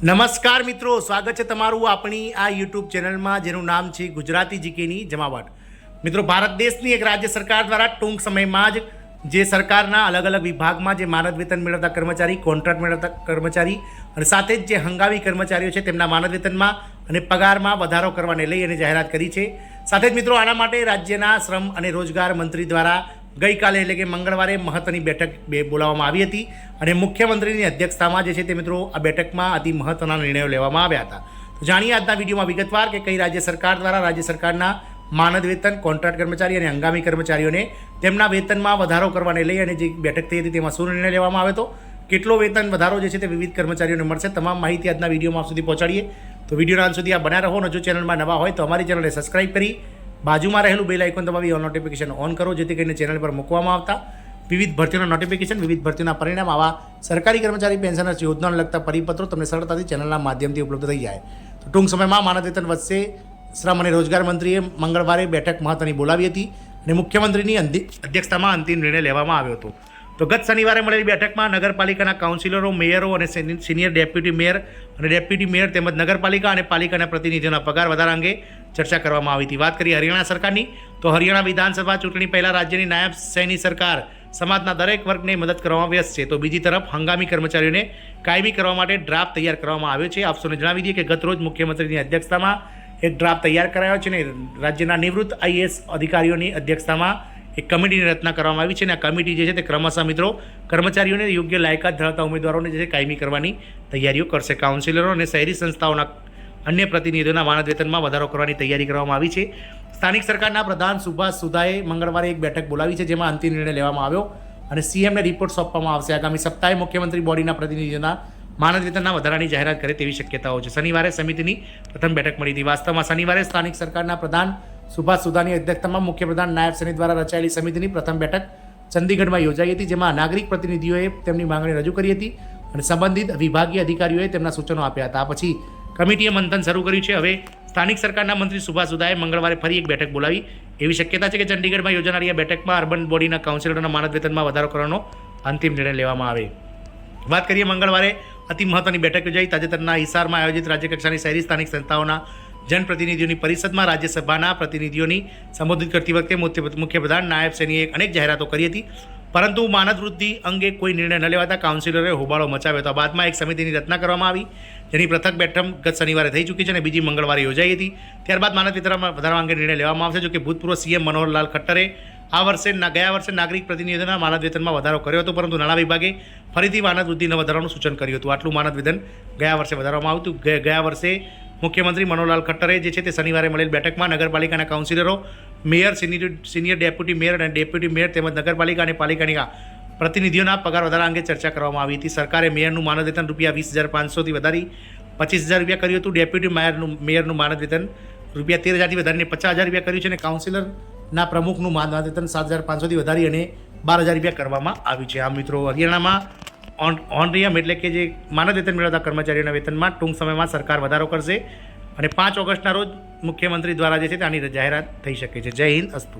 નમસ્કાર મિત્રો, સ્વાગત છે તમારું આપણી આ યુટ્યુબ ચેનલમાં જેનું નામ છે ગુજરાતી જીકેની જમાવટ। મિત્રો, ભારત દેશની એક રાજ્ય સરકાર દ્વારા ટૂંક સમયમાં જ જે સરકારના અલગ અલગ વિભાગમાં જે માનદ વેતન મેળવતા કર્મચારી, કોન્ટ્રાક્ટ મેળવતા કર્મચારી અને સાથે જ જે હંગામી કર્મચારીઓ છે તેમના માનદ વેતનમાં અને પગારમાં વધારો કરવાને લઈ અને જાહેરાત કરી છે। સાથે જ મિત્રો, આના માટે રાજ્યના શ્રમ અને રોજગાર મંત્રી દ્વારા ગઈકાલે એટલે કે મંગળવારે મહત્વની બેઠક બોલાવવામાં આવી હતી અને મુખ્યમંત્રીની અધ્યક્ષતામાં જે છે તે મિત્રો આ બેઠકમાં અતિ મહત્વના નિર્ણયો લેવામાં આવ્યા હતા। તો જાણીએ આજના વિડીયોમાં વિગતવાર કે કઈ રાજ્ય સરકાર દ્વારા રાજ્ય સરકારના માનદ વેતન, કોન્ટ્રાક્ટ કર્મચારી અને હંગામી કર્મચારીઓને તેમના વેતનમાં વધારો કરવાને લઈ અને જે બેઠક થઈ હતી તેમાં શું નિર્ણય લેવામાં આવ્યો હતો, કેટલો વેતન વધારો જે છે તે વિવિધ કર્મચારીઓને મળશે, તમામ માહિતી આજના વિડીયોમાં આપ સુધી પહોંચાડીએ। તો વિડીયોના અંત સુધી આ બન્યા રહો અને જો ચેનલમાં નવા હોય તો અમારી ચેનલને સબસ્ક્રાઇબ કરી બાજુમાં રહેલું બેલ આઇકોન દબાવી ઓલ નોટિફિકેશન ઓન કરો, જેથી કરીને ચેનલ પર મૂકવામાં આવતા વિવિધ ભરતીઓના નોટિફિકેશન, વિવિધ ભરતીઓના પરિણામ, આવા સરકારી કર્મચારી પેન્શનર્સ યોજનાને લગતા પરિપત્રો તમને સરળતાથી ચેનલના માધ્યમથી ઉપલબ્ધ થઈ જાય। તો ટૂંક સમયમાં માનદ વેતન વધશે। શ્રમ અને રોજગાર મંત્રીએ મંગળવારે બેઠક મહત્વની બોલાવી હતી અને મુખ્યમંત્રીની અધ્યક્ષતામાં અંતિમ નિર્ણય લેવામાં આવ્યો હતો। તો ગત શનિવારે મળેલી બેઠકમાં નગરપાલિકાના કાઉન્સિલરો, મેયરો અને સિનિયર ડેપ્યુટી મેયર અને ડેપ્યુટી મેયર તેમજ નગરપાલિકા અને પાલિકાના પ્રતિનિધિઓના પગાર વધારા અંગે ચર્ચા કરવામાં આવી હતી। વાત કરીએ હરિયાણા સરકારની, તો હરિયાણા વિધાનસભા ચૂંટણી પહેલાં રાજ્યની નાયબ સૈની સરકાર સમાજના દરેક વર્ગને મદદ કરવામાં વ્યસ્ત છે। તો બીજી તરફ હંગામી કર્મચારીઓને કાયમી કરવા માટે ડ્રાફ્ટ તૈયાર કરવામાં આવ્યો છે। આપ સૌને જણાવી દઈએ કે ગત રોજ મુખ્યમંત્રીની અધ્યક્ષતામાં એક ડ્રાફ્ટ તૈયાર કરાયો છે અને રાજ્યના નિવૃત્ત આઈએએસ અધિકારીઓની અધ્યક્ષતામાં એક કમિટીની રચના કરવામાં આવી છે અને આ કમિટી જે છે તે ક્રમશઃ મિત્રો કર્મચારીઓને યોગ્ય લાયકાત ધરાવતા ઉમેદવારોને જે છે કાયમી કરવાની તૈયારીઓ કરશે। કાઉન્સિલરો અને શહેરી સંસ્થાઓના અન્ય પ્રતિનિધિઓના માનદ વેતનમાં વધારો કરવાની તૈયારી કરવામાં આવી છે। સ્થાનિક સરકારના પ્રધાન સુભાષ સુધાએ મંગળવારે એક બેઠક બોલાવી છે, જેમાં અંતિમ નિર્ણય લેવામાં આવ્યો અને સીએમને રિપોર્ટ સોંપવામાં આવશે। આગામી સપ્તાહે મુખ્યમંત્રી બોડીના પ્રતિનિધિઓના માનદ વેતનના વધારાની જાહેરાત કરે તેવી શક્યતાઓ છે। શનિવારે સમિતિની પ્રથમ બેઠક મળી હતી। વાસ્તવમાં શનિવારે સ્થાનિક સરકારના પ્રધાન સુભાષ સુધાની અધ્યક્ષતામાં મુખ્યપ્રધાન નાયબ સૈની દ્વારા રચાયેલી સમિતિની પ્રથમ બેઠક ચંદીગઢમાં યોજાઈ હતી, જેમાં નાગરિક પ્રતિનિધિઓએ તેમની માંગણી રજૂ કરી હતી અને સંબંધિત વિભાગીય અધિકારીઓએ તેમના સૂચનો આપ્યા હતા। આ પછી કમિટીએ મંથન શરૂ કર્યું છે। હવે સ્થાનિક સરકારના મંત્રી સુભાષ સુધાએ મંગળવારે ફરી એક બેઠક બોલાવી એવી શક્યતા છે કે ચંડીગઢમાં યોજાનારી આ બેઠકમાં અર્બન બોડીના કાઉન્સિલરોના માનદ વેતનમાં વધારો કરવાનો અંતિમ નિર્ણય લેવામાં આવે। વાત કરીએ મંગળવારે અતિ મહત્વની બેઠક યોજાઈ। તાજેતરના હિસારમાં આયોજિત રાજ્યકક્ષાની શહેરી સ્થાનિક સંસ્થાઓના જનપ્રતિનિધિઓની પરિષદમાં રાજ્યસભાના પ્રતિનિધિઓની સંબોધિત કરતી વખતે મુખ્યપ્રધાન નાયબ સૈનીએ અનેક જાહેરાતો કરી હતી, પરંતુ માનદ વૃદ્ધિ અંગે કોઈ નિર્ણય ન લેવાતા કાઉન્સિલરોએ હોબાળો મચાવ્યો હતો। બાદમાં એક સમિતિની રચના કરવામાં આવી, જેની પ્રથમ બેઠક ગત શનિવારે થઈ ચૂકી છે અને બીજી મંગળવારે યોજાઈ હતી। ત્યારબાદ માનદ વેતનમાં વધારા અંગે નિર્ણય લેવામાં આવશે। જોકે ભૂતપૂર્વ સીએમ મનોહરલાલ ખટ્ટરે ગયા વર્ષે નાગરિક પ્રતિનિધિઓના માનદ વેતનમાં વધારો કર્યો હતો, પરંતુ નાણાં વિભાગે ફરીથી માનદ વૃદ્ધિ ન વધારવાનું સૂચન કર્યું હતું। આટલું માનદ વેતન ગયા વર્ષે વધારવામાં આવ્યું હતું। ગયા વર્ષે મુખ્યમંત્રી મનોહરલાલ ખટ્ટરે જે છે તે શનિવારે મળેલ બેઠકમાં નગરપાલિકાના કાઉન્સિલરો, મેયર, સિનિયર ડેપ્યુટી મેયર અને ડેપ્યુટી મેયર તેમજ નગરપાલિકા અને પાલિકાના પ્રતિનિધિઓના પગાર વધારા અંગે ચર્ચા કરવામાં આવી હતી। સરકારે મેયરનું માનદ વેતન ₹20,500થી વધારી ₹25,000 કર્યું હતું। ડેપ્યુટી મેયરનું માનદ વેતન ₹13,000થી વધારીને ₹50,000 કર્યું છે અને કાઉન્સિલરના પ્રમુખનું માનદ વેતન ₹7,500થી વધારી અને ₹12,000 કરવામાં આવ્યું છે। આ મિત્રો, હરિયાણામાં ઓનરિયમ એટલે કે જે માનદ વેતન મેળવતા કર્મચારીઓના વેતનમાં ટૂંક સમયમાં સરકાર વધારો કરશે અને 5 ઓગસ્ટના રોજ મુખ્યમંત્રી દ્વારા જે છે તે આની જાહેરાત થઈ શકે છે। જય હિન્દ, અસ્તુ।